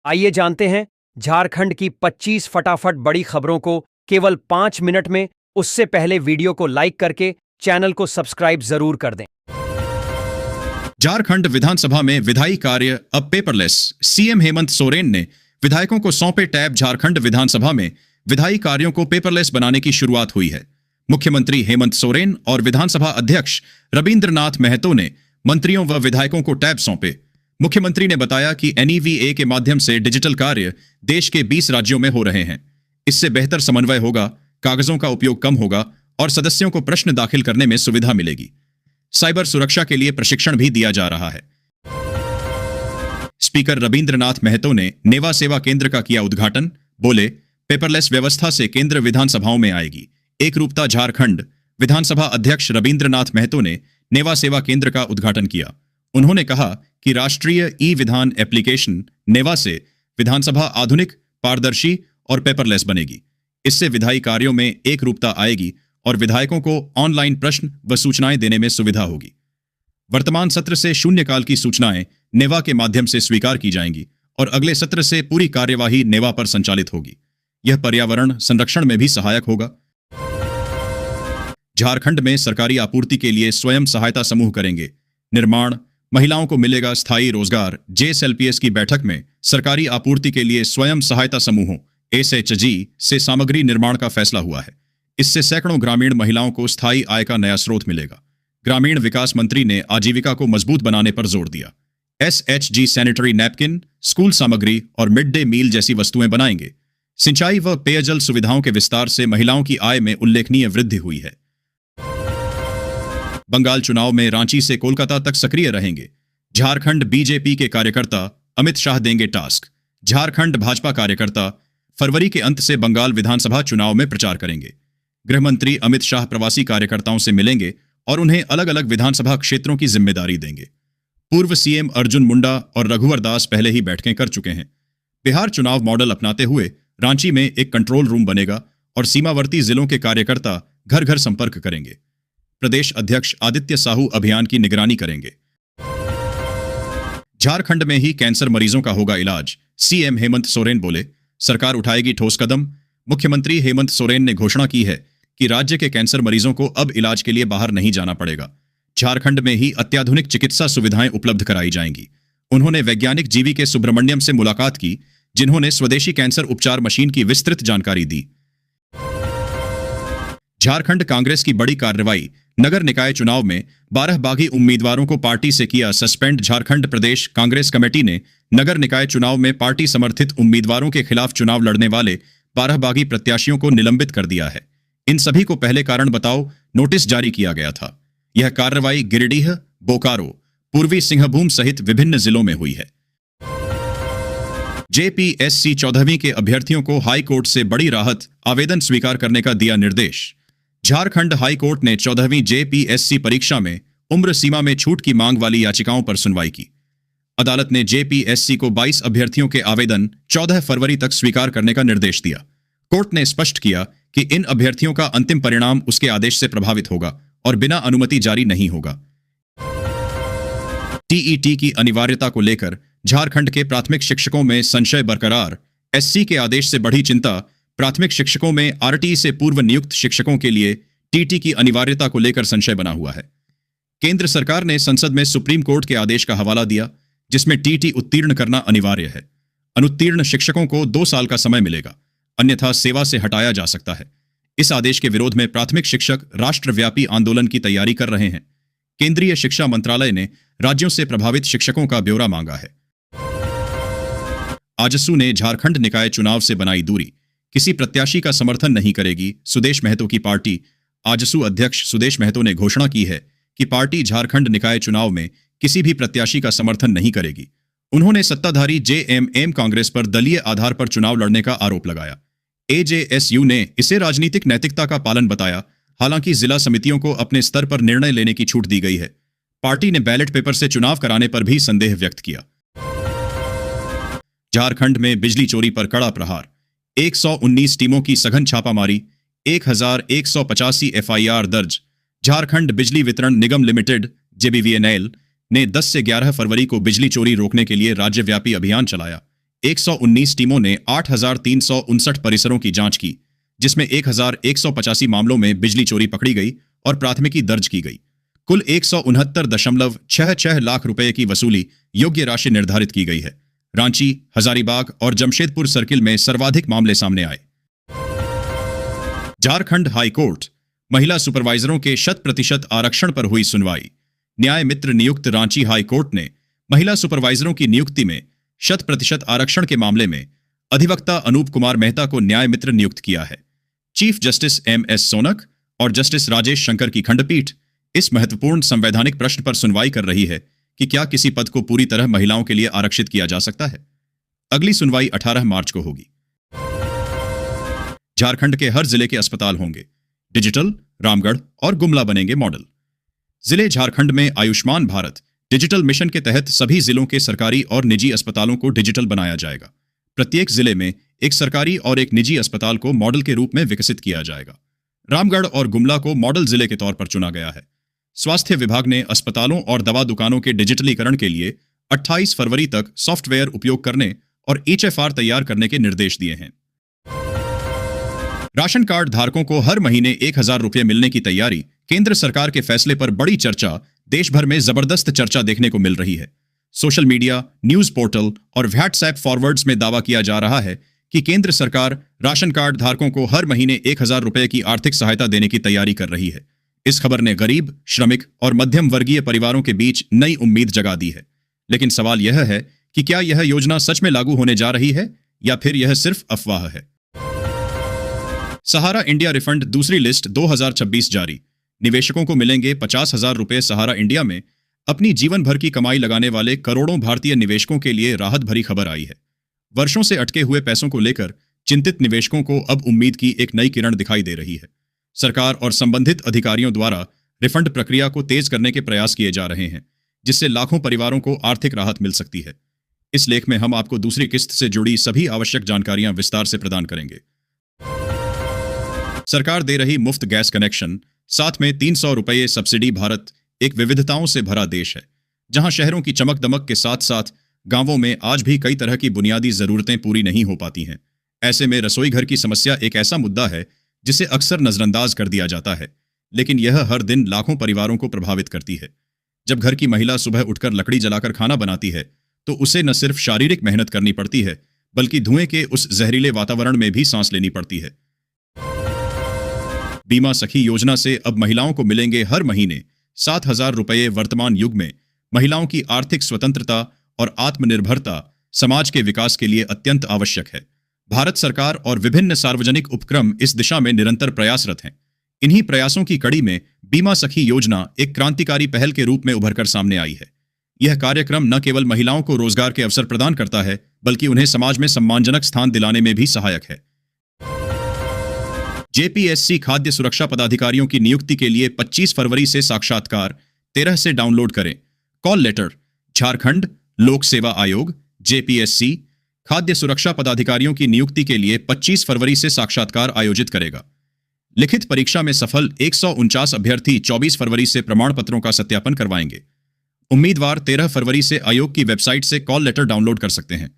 आइए जानते हैं झारखंड की 25 फटाफट बड़ी खबरों को केवल 5 मिनट में। उससे पहले वीडियो को लाइक करके चैनल को सब्सक्राइब जरूर कर दें। झारखंड विधानसभा में विधायी कार्य अब पेपरलेस। सीएम हेमंत सोरेन ने विधायकों को सौंपे टैब। झारखंड विधानसभा में विधायी कार्यों को पेपरलेस बनाने की शुरुआत हुई है। मुख्यमंत्री हेमंत सोरेन और विधानसभा अध्यक्ष रविंद्रनाथ महतो ने मंत्रियों व विधायकों को टैब सौंपे। मुख्यमंत्री ने बताया कि NEVA के माध्यम से डिजिटल कार्य देश के 20 राज्यों में हो रहे हैं। इससे बेहतर समन्वय होगा, कागजों का उपयोग कम होगा और सदस्यों को प्रश्न दाखिल करने में सुविधा मिलेगी। साइबर सुरक्षा के लिए प्रशिक्षण भी दिया जा रहा है। स्पीकर रविंद्रनाथ महतो ने नेवा सेवा केंद्र का किया उद्घाटन। बोले, पेपरलेस व्यवस्था से केंद्र विधानसभाओं में आएगी एकरूपता। झारखंड विधानसभा अध्यक्ष रविंद्रनाथ महतो ने नेवा सेवा केंद्र का उद्घाटन किया। उन्होंने कहा कि राष्ट्रीय ई-विधान एप्लीकेशन नेवा से विधानसभा आधुनिक, पारदर्शी और पेपरलेस बनेगी। इससे विधायी कार्यों में एकरूपता आएगी और विधायकों को ऑनलाइन प्रश्न व सूचनाएं देने में सुविधा होगी। वर्तमान सत्र से शून्यकाल की सूचनाएं नेवा के माध्यम से स्वीकार की जाएंगी और अगले सत्र से पूरी कार्यवाही नेवा पर संचालित होगी। यह पर्यावरण संरक्षण में भी सहायक होगा। झारखंड में सरकारी आपूर्ति के लिए स्वयं सहायता समूह करेंगे निर्माण। महिलाओं को मिलेगा स्थायी रोजगार। JSLPS की बैठक में सरकारी आपूर्ति के लिए स्वयं सहायता समूहों SHG से सामग्री निर्माण का फैसला हुआ है। इससे सैकड़ों ग्रामीण महिलाओं को स्थायी आय का नया स्रोत मिलेगा। ग्रामीण विकास मंत्री ने आजीविका को मजबूत बनाने पर जोर दिया। SHG सैनिटरी नैपकिन, स्कूल सामग्री और मिड डे मील जैसी वस्तुएं बनाएंगे। सिंचाई व पेयजल सुविधाओं के विस्तार से महिलाओं की आय में उल्लेखनीय वृद्धि हुई है। बंगाल चुनाव में रांची से कोलकाता तक सक्रिय रहेंगे। झारखंड बीजेपी के कार्यकर्ता अमित शाह देंगे टास्क। झारखंड भाजपा कार्यकर्ता फरवरी के अंत से बंगाल विधानसभा चुनाव में प्रचार करेंगे। गृहमंत्री अमित शाह प्रवासी कार्यकर्ताओं से मिलेंगे और उन्हें अलग अलग विधानसभा क्षेत्रों की जिम्मेदारी देंगे। पूर्व CM अर्जुन मुंडा और रघुवर दास पहले ही बैठकें कर चुके हैं। बिहार चुनाव मॉडल अपनाते हुए रांची में एक कंट्रोल रूम बनेगा और सीमावर्ती जिलों के कार्यकर्ता घर घर संपर्क करेंगे। प्रदेश अध्यक्ष आदित्य साहू अभियान की निगरानी करेंगे। झारखंड में ही कैंसर मरीजों का होगा इलाज। CM हेमंत सोरेन बोले, सरकार उठाएगी ठोस कदम। मुख्यमंत्री हेमंत सोरेन ने घोषणा की है कि राज्य के कैंसर मरीजों को अब इलाज के लिए बाहर नहीं जाना पड़ेगा। झारखंड में ही अत्याधुनिक चिकित्सा सुविधाएं उपलब्ध कराई जाएंगी। उन्होंने वैज्ञानिक GV के सुब्रमण्यम से मुलाकात की, जिन्होंने स्वदेशी कैंसर उपचार मशीन की विस्तृत जानकारी दी। झारखंड कांग्रेस की बड़ी कार्रवाई। नगर निकाय चुनाव में 12 बागी उम्मीदवारों को पार्टी से किया सस्पेंड। झारखंड प्रदेश कांग्रेस कमेटी ने नगर निकाय चुनाव में पार्टी समर्थित उम्मीदवारों के खिलाफ चुनाव लड़ने वाले 12 बागी प्रत्याशियों को निलंबित कर दिया है। इन सभी को पहले कारण बताओ नोटिस जारी किया गया था। यह कार्रवाई गिरिडीह, बोकारो, पूर्वी सिंहभूम सहित विभिन्न जिलों में हुई है। JPSC 14वीं के अभ्यर्थियों को हाई कोर्ट से बड़ी राहत। आवेदन स्वीकार करने का दिया निर्देश। झारखंड हाई कोर्ट ने 14वीं JPSC परीक्षा में उम्र सीमा में छूट की मांग वाली याचिकाओं पर सुनवाई की। अदालत ने JPSC को 22 अभ्यर्थियों के आवेदन 14 फरवरी तक स्वीकार करने का निर्देश दिया। कोर्ट ने स्पष्ट किया कि इन अभ्यर्थियों का अंतिम परिणाम उसके आदेश से प्रभावित होगा और बिना अनुमति जारी नहीं होगा। TET की अनिवार्यता को लेकर झारखंड के प्राथमिक शिक्षकों में संशय बरकरार। SC के आदेश से बढ़ी चिंता। प्राथमिक शिक्षकों में RT से पूर्व नियुक्त शिक्षकों के लिए TT की अनिवार्यता को लेकर संशय बना हुआ है। केंद्र सरकार ने संसद में सुप्रीम कोर्ट के आदेश का हवाला दिया, जिसमें TT उत्तीर्ण करना अनिवार्य है। अनुत्तीर्ण शिक्षकों को 2 साल का समय मिलेगा, अन्यथा सेवा से हटाया जा सकता है। इस आदेश के विरोध में प्राथमिक शिक्षक राष्ट्रव्यापी आंदोलन की तैयारी कर रहे हैं। केंद्रीय शिक्षा मंत्रालय ने राज्यों से प्रभावित शिक्षकों का ब्यौरा मांगा है। आजसू ने झारखंड निकाय चुनाव से बनाई दूरी। किसी प्रत्याशी का समर्थन नहीं करेगी सुदेश महतो की पार्टी। आजसू अध्यक्ष सुदेश महतो ने घोषणा की है कि पार्टी झारखंड निकाय चुनाव में किसी भी प्रत्याशी का समर्थन नहीं करेगी। उन्होंने सत्ताधारी JMM कांग्रेस पर दलीय आधार पर चुनाव लड़ने का आरोप लगाया। AJSU ने इसे राजनीतिक नैतिकता का पालन बताया। हालांकि जिला समितियों को अपने स्तर पर निर्णय लेने की छूट दी गई है। पार्टी ने बैलेट पेपर से चुनाव कराने पर भी संदेह व्यक्त किया। झारखंड में बिजली चोरी पर कड़ा प्रहार। 119 टीमों की सघन छापामारी। 1185 FIR दर्ज। झारखंड बिजली वितरण निगम लिमिटेड JBVNL ने 10 से 11 फरवरी को बिजली चोरी रोकने के लिए राज्यव्यापी अभियान चलाया। 119 टीमों ने 8,359 परिसरों की जांच की, जिसमें 1,185 मामलों में बिजली चोरी पकड़ी गई और प्राथमिकी दर्ज की गई। कुल 169.66 लाख रुपए की वसूली योग्य राशि निर्धारित की गई है। रांची, हजारीबाग और जमशेदपुर सर्किल में सर्वाधिक मामले सामने आए। झारखंड हाई कोर्ट, महिला सुपरवाइजरों के 100% आरक्षण पर हुई सुनवाई। न्याय मित्र नियुक्त रांची हाई कोर्ट ने महिला सुपरवाइजरों की नियुक्ति में 100% आरक्षण के मामले में अधिवक्ता अनूप कुमार मेहता को न्याय मित्र नियुक्त किया है। Chief justice M.S. सोनक और जस्टिस राजेश शंकर की खंडपीठ इस महत्वपूर्ण संवैधानिक प्रश्न पर सुनवाई कर रही है कि क्या किसी पद को पूरी तरह महिलाओं के लिए आरक्षित किया जा सकता है। अगली सुनवाई 18 मार्च को होगी। झारखंड के हर जिले के अस्पताल होंगे डिजिटल, रामगढ़ और गुमला बनेंगे मॉडल। जिले झारखंड में आयुष्मान भारत डिजिटल मिशन के तहत सभी जिलों के सरकारी और निजी अस्पतालों को डिजिटल बनाया जाएगा। प्रत्येक जिले में एक सरकारी और एक निजी अस्पताल को मॉडल के रूप में विकसित किया जाएगा। रामगढ़ और गुमला को मॉडल जिले के तौर पर चुना गया है। स्वास्थ्य विभाग ने अस्पतालों और दवा दुकानों के डिजिटलीकरण के लिए 28 फरवरी तक सॉफ्टवेयर उपयोग करने और HFR तैयार करने के निर्देश दिए हैं। राशन कार्ड धारकों को हर महीने 1,000 रुपये मिलने की तैयारी। केंद्र सरकार के फैसले पर बड़ी चर्चा। देश भर में जबरदस्त चर्चा देखने को मिल रही है। सोशल मीडिया, न्यूज पोर्टल और व्हाट्सएप फॉरवर्ड्स में दावा किया जा रहा है कि केंद्र सरकार राशन कार्ड धारकों को हर महीने 1,000 रुपये की आर्थिक सहायता देने की तैयारी कर रही है। इस खबर ने गरीब, श्रमिक और मध्यम वर्गीय परिवारों के बीच नई उम्मीद जगा दी है। लेकिन सवाल यह है कि क्या यह योजना सच में लागू होने जा रही है या फिर यह सिर्फ अफवाह है। सहारा इंडिया रिफंड दूसरी लिस्ट 2026 जारी। निवेशकों को मिलेंगे 50,000 रुपये। सहारा इंडिया में अपनी जीवन भर की कमाई लगाने वाले करोड़ों भारतीय निवेशकों के लिए राहत भरी खबर आई है। वर्षों से अटके हुए पैसों को लेकर चिंतित निवेशकों को अब उम्मीद की एक नई किरण दिखाई दे रही है। सरकार और संबंधित अधिकारियों द्वारा रिफंड प्रक्रिया को तेज करने के प्रयास किए जा रहे हैं, जिससे लाखों परिवारों को आर्थिक राहत मिल सकती है। इस लेख में हम आपको दूसरी किस्त से जुड़ी सभी आवश्यक जानकारियां विस्तार से प्रदान करेंगे। सरकार दे रही मुफ्त गैस कनेक्शन, साथ में 300 रुपये सब्सिडी। भारत एक विविधताओं से भरा देश है, जहां शहरों की चमक दमक के साथ साथ गांवों में आज भी कई तरह की बुनियादी जरूरतें पूरी नहीं हो पाती हैं। ऐसे में रसोई घर की समस्या एक ऐसा मुद्दा है जिसे अक्सर नजरअंदाज कर दिया जाता है, लेकिन यह हर दिन लाखों परिवारों को प्रभावित करती है। जब घर की महिला सुबह उठकर लकड़ी जलाकर खाना बनाती है तो उसे न सिर्फ शारीरिक मेहनत करनी पड़ती है, बल्कि धुएं के उस जहरीले वातावरण में भी सांस लेनी पड़ती है। बीमा सखी योजना से अब महिलाओं को मिलेंगे हर महीने 7,000 रुपये। वर्तमान युग में महिलाओं की आर्थिक स्वतंत्रता और आत्मनिर्भरता समाज के विकास के लिए अत्यंत आवश्यक है। भारत सरकार और विभिन्न सार्वजनिक उपक्रम इस दिशा में निरंतर प्रयासरत हैं। इन्हीं प्रयासों की कड़ी में बीमा सखी योजना एक क्रांतिकारी पहल के रूप में उभरकर सामने आई है। यह कार्यक्रम न केवल महिलाओं को रोजगार के अवसर प्रदान करता है, बल्कि उन्हें समाज में सम्मानजनक स्थान दिलाने में भी सहायक है। JPSC खाद्य सुरक्षा पदाधिकारियों की नियुक्ति के लिए 25 फरवरी से साक्षात्कार, 13 से डाउनलोड करें। Call letter. झारखंड लोक सेवा आयोग JPSC खाद्य सुरक्षा पदाधिकारियों की नियुक्ति के लिए 25 फरवरी से साक्षात्कार आयोजित करेगा। लिखित परीक्षा में सफल 149 अभ्यर्थी 24 फरवरी से प्रमाण पत्रों का सत्यापन करवाएंगे। उम्मीदवार 13 फरवरी से आयोग की वेबसाइट से कॉल लेटर डाउनलोड कर सकते हैं।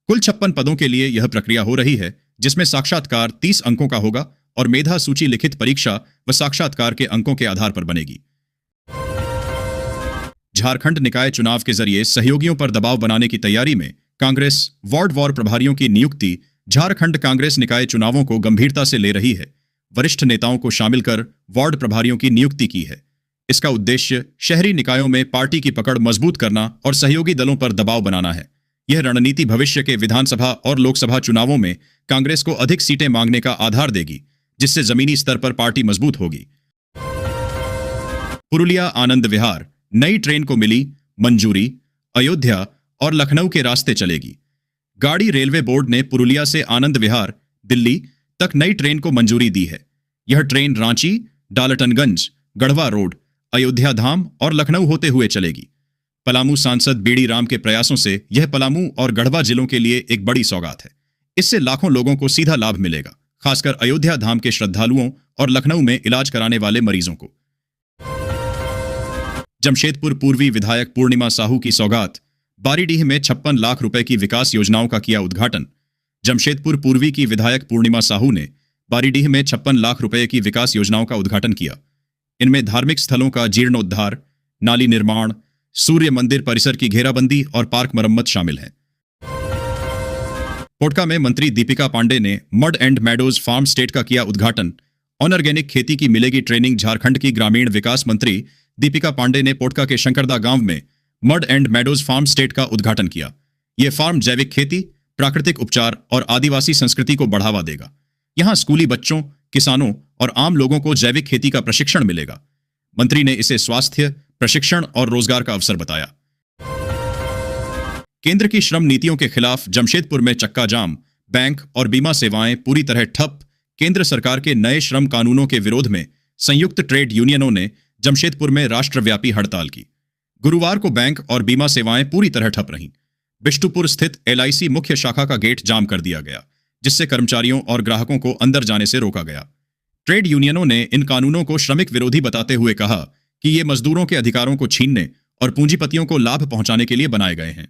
कुल 56 पदों के लिए यह प्रक्रिया हो रही है, जिसमें साक्षात्कार 30 अंकों का होगा और मेधा सूची लिखित परीक्षा व साक्षात्कार के अंकों के आधार पर बनेगी। झारखंड निकाय चुनाव के जरिए सहयोगियों पर दबाव बनाने की तैयारी में कांग्रेस वार्ड वार प्रभारियों की नियुक्ति। झारखंड कांग्रेस निकाय चुनावों को गंभीरता से ले रही है। वरिष्ठ नेताओं को शामिल कर वार्ड प्रभारियों की नियुक्ति की है। इसका उद्देश्य शहरी निकायों में पार्टी की पकड़ मजबूत करना और सहयोगी दलों पर दबाव बनाना है। यह रणनीति भविष्य के विधानसभा और लोकसभा चुनावों में कांग्रेस को अधिक सीटें मांगने का आधार देगी, जिससे जमीनी स्तर पर पार्टी मजबूत होगी। पुरुलिया आनंद विहार नई ट्रेन को मिली मंजूरी। अयोध्या और लखनऊ के रास्ते चलेगी। गाड़ी रेलवे बोर्ड ने पुरुलिया से आनंद विहार दिल्ली तक नई ट्रेन को मंजूरी दी है। यह ट्रेन रांची, डालटनगंज, गढ़वा रोड, अयोध्या धाम और लखनऊ होते हुए चलेगी। पलामू सांसद बीडी राम के प्रयासों से यह पलामू और गढ़वा जिलों के लिए एक बड़ी सौगात है। इससे लाखों लोगों को सीधा लाभ मिलेगा, खासकर अयोध्या धाम के श्रद्धालुओं और लखनऊ में इलाज कराने वाले मरीजों को। जमशेदपुर पूर्वी विधायक पूर्णिमा साहू की सौगात। बारीडीह में 56 लाख रुपए की विकास योजनाओं का किया उद्घाटन। जमशेदपुर पूर्वी की विधायक पूर्णिमा साहू ने बारीडीह में 56 लाख रुपए की विकास योजनाओं का उद्घाटन किया। इनमें धार्मिक स्थलों का जीर्णोद्धार, नाली निर्माण, सूर्य मंदिर परिसर की घेराबंदी और पार्क मरम्मत शामिल है। पोटका में मंत्री दीपिका पांडे ने mud and meadows farm state का किया उद्घाटन। ऑर्गेनिक खेती की मिलेगी ट्रेनिंग। झारखंड की ग्रामीण विकास मंत्री दीपिका पांडे ने पोटका के शंकरदा गांव में mud and meadows farm state का उद्घाटन किया। यह फार्म जैविक खेती, प्राकृतिक उपचार और आदिवासी संस्कृति को बढ़ावा देगा। यहां स्कूली बच्चों, किसानों और आम लोगों को जैविक खेती का प्रशिक्षण मिलेगा। मंत्री ने इसे स्वास्थ्य, प्रशिक्षण और रोजगार का अवसर बताया। केंद्र की श्रम नीतियों के खिलाफ जमशेदपुर में चक्का जाम। बैंक और बीमा सेवाएं पूरी तरह ठप। केंद्र सरकार के नए श्रम कानूनों के विरोध में संयुक्त ट्रेड यूनियनों ने जमशेदपुर में राष्ट्रव्यापी हड़ताल की। गुरुवार को बैंक और बीमा सेवाएं पूरी तरह ठप रहीं। बिष्टुपुर स्थित LIC मुख्य शाखा का गेट जाम कर दिया गया, जिससे कर्मचारियों और ग्राहकों को अंदर जाने से रोका गया। ट्रेड यूनियनों ने इन कानूनों को श्रमिक विरोधी बताते हुए कहा कि ये मजदूरों के अधिकारों को छीनने और पूंजीपतियों को लाभ पहुंचाने के लिए बनाए गए हैं।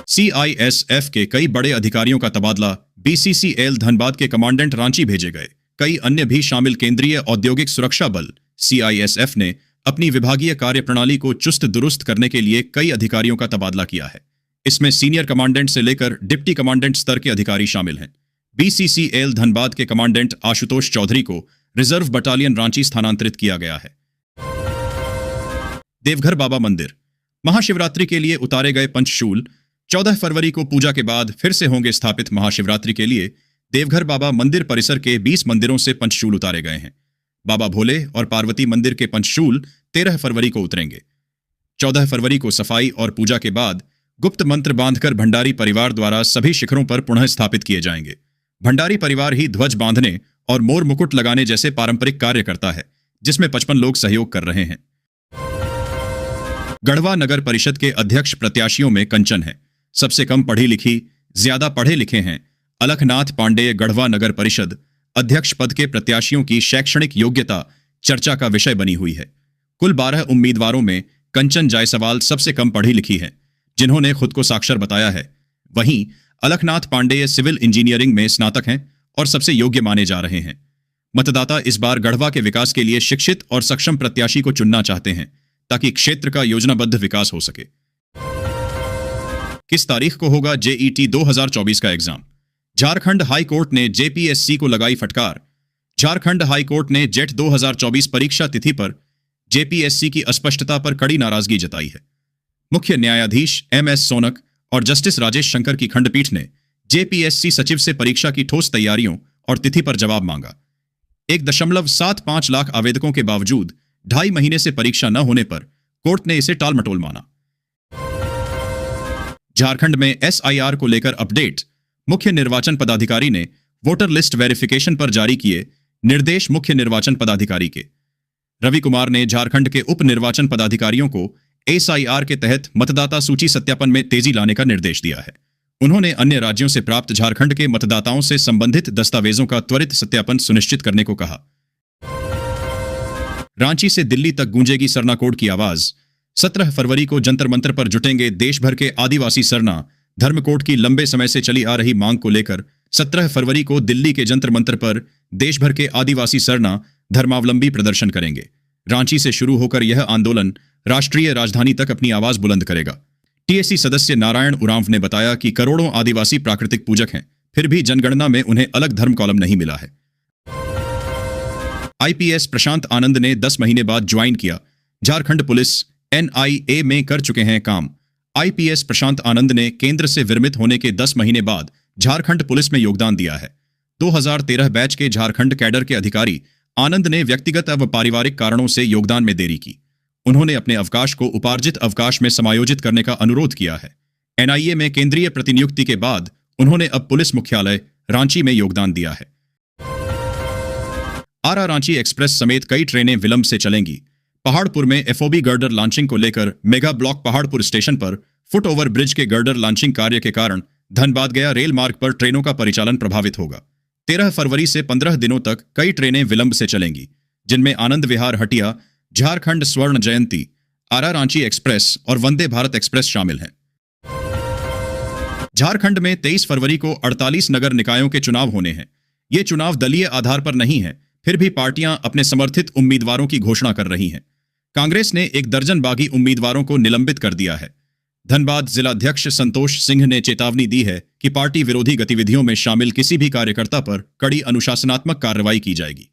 CISF के कई बड़े अधिकारियों का तबादला। BCCL धनबाद के कमांडेंट रांची भेजे गए। कई अन्य भी शामिल। केंद्रीय औद्योगिक सुरक्षा बल CISF ने अपनी विभागीय कार्यप्रणाली को चुस्त दुरुस्त करने के लिए कई अधिकारियों का तबादला किया है। इसमें सीनियर कमांडेंट से लेकर डिप्टी कमांडेंट स्तर के अधिकारी शामिल हैं। BCCL धनबाद के कमांडेंट आशुतोष चौधरी को रिजर्व बटालियन रांची स्थानांतरित किया गया है। देवघर बाबा मंदिर। महाशिवरात्रि के लिए उतारे गए पंचशूल 14 फरवरी को पूजा के बाद फिर से होंगे स्थापित। महाशिवरात्रि के लिए देवघर बाबा मंदिर परिसर के 20 मंदिरों से पंचशूल उतारे गए हैं। बाबा भोले और पार्वती मंदिर के पंचशूल 13 फरवरी को उतरेंगे। 14 फरवरी को सफाई और पूजा के बाद गुप्त मंत्र बांधकर भंडारी परिवार द्वारा सभी शिखरों पर पुनः स्थापित किए जाएंगे। भंडारी परिवार ही ध्वज बांधने और मोर मुकुट लगाने जैसे पारंपरिक कार्य करता है, जिसमें 55 लोग सहयोग कर रहे हैं। गढ़वा नगर परिषद के अध्यक्ष प्रत्याशियों में कंचन है। सबसे कम पढ़ी लिखी, ज्यादा पढ़े लिखे हैं। अलखनाथ पांडेय गढ़वा नगर परिषद अध्यक्ष पद के प्रत्याशियों की शैक्षणिक योग्यता चर्चा का विषय बनी हुई है। कुल 12 उम्मीदवारों में कंचन जायसवाल सबसे कम पढ़ी लिखी है, जिन्होंने खुद को साक्षर बताया है। वहीं अलखनाथ पांडेय सिविल इंजीनियरिंग में स्नातक हैं और सबसे योग्य माने जा रहे हैं। मतदाता इस बार गढ़वा के विकास के लिए शिक्षित और सक्षम प्रत्याशी को चुनना चाहते हैं, ताकि क्षेत्र का योजनाबद्ध विकास हो सके। किस तारीख को होगा JET 2024 का एग्जाम? झारखंड हाई कोर्ट ने JPSC को लगाई फटकार। झारखंड हाई कोर्ट ने जेट 2024 परीक्षा तिथि पर JPSC की अस्पष्टता पर कड़ी नाराजगी जताई है। मुख्य न्यायाधीश MS सोनक और जस्टिस राजेश शंकर की खंडपीठ ने JPSC सचिव से परीक्षा की ठोस तैयारियों और तिथि पर जवाब मांगा। 1.75 लाख आवेदकों के बावजूद 2.5 महीने से परीक्षा न होने पर कोर्ट ने इसे टालमटोल माना। झारखंड में SIR को लेकर अपडेट। मुख्य निर्वाचन पदाधिकारी ने वोटर लिस्ट वेरिफिकेशन पर जारी किए निर्देश। मुख्य निर्वाचन पदाधिकारी के रवि कुमार ने झारखंड के उप निर्वाचन पदाधिकारियों को SIR के तहत मतदाता सूची सत्यापन में तेजी लाने का निर्देश दिया है। उन्होंने अन्य राज्यों से प्राप्त झारखंड के मतदाताओं से संबंधित दस्तावेजों का त्वरित सत्यापन सुनिश्चित करने को कहा। रांची से दिल्ली तक गूंजेगी सरना कोड की आवाज। 17 फरवरी को जंतर मंतर पर जुटेंगे देश भर के आदिवासी सरना। धर्मकोड की लंबे समय से चली आ रही मांग को लेकर 17 फरवरी को दिल्ली के जंतर मंतर पर देश भर के आदिवासी सरना धर्मावलंबी प्रदर्शन करेंगे। रांची से शुरू होकर यह आंदोलन राष्ट्रीय राजधानी तक अपनी आवाज बुलंद करेगा। TAC सदस्य नारायण उरांव ने बताया कि करोड़ों आदिवासी प्राकृतिक पूजक हैं, फिर भी जनगणना में उन्हें अलग धर्म कॉलम नहीं मिला है। IPS प्रशांत आनंद ने 10 महीने बाद ज्वाइन किया। झारखंड पुलिस NIA में कर चुके हैं काम। IPS प्रशांत आनंद ने केंद्र से विरमित होने के 10 महीने बाद झारखंड पुलिस में योगदान दिया है। 2013 बैच के झारखंड कैडर के अधिकारी आनंद ने व्यक्तिगत व पारिवारिक कारणों से योगदान में देरी की। उन्होंने अपने अवकाश को उपार्जित अवकाश में समायोजित करने का अनुरोध किया है। NIA में केंद्रीय प्रतिनियुक्ति के बाद उन्होंने अब पुलिस मुख्यालय रांची में योगदान दिया है। आरा रांची एक्सप्रेस समेत कई ट्रेनें विलंब से चलेंगी। पहाड़पुर में FOB गर्डर लॉन्चिंग को लेकर मेगा ब्लॉक पहाड़पुर स्टेशन पर फुट ओवर ब्रिज के गर्डर लॉन्चिंग कार्य के कारण धनबाद गया रेल मार्ग पर ट्रेनों का परिचालन प्रभावित होगा। 13 फरवरी से 15 दिनों तक कई ट्रेनें विलंब से चलेंगी, जिनमें आनंद विहार हटिया, झारखंड स्वर्ण जयंती, आरा रांची एक्सप्रेस और वंदे भारत एक्सप्रेस शामिल हैं। झारखंड में 23 फरवरी को 48 नगर निकायों के चुनाव होने हैं। ये चुनाव दलीय आधार पर नहीं है, फिर भी पार्टियां अपने समर्थित उम्मीदवारों की घोषणा कर रही हैं। कांग्रेस ने 1 दर्जन बागी उम्मीदवारों को निलंबित कर दिया है। धनबाद जिलाध्यक्ष संतोष सिंह ने चेतावनी दी है कि पार्टी विरोधी गतिविधियों में शामिल किसी भी कार्यकर्ता पर कड़ी अनुशासनात्मक कार्रवाई की जाएगी।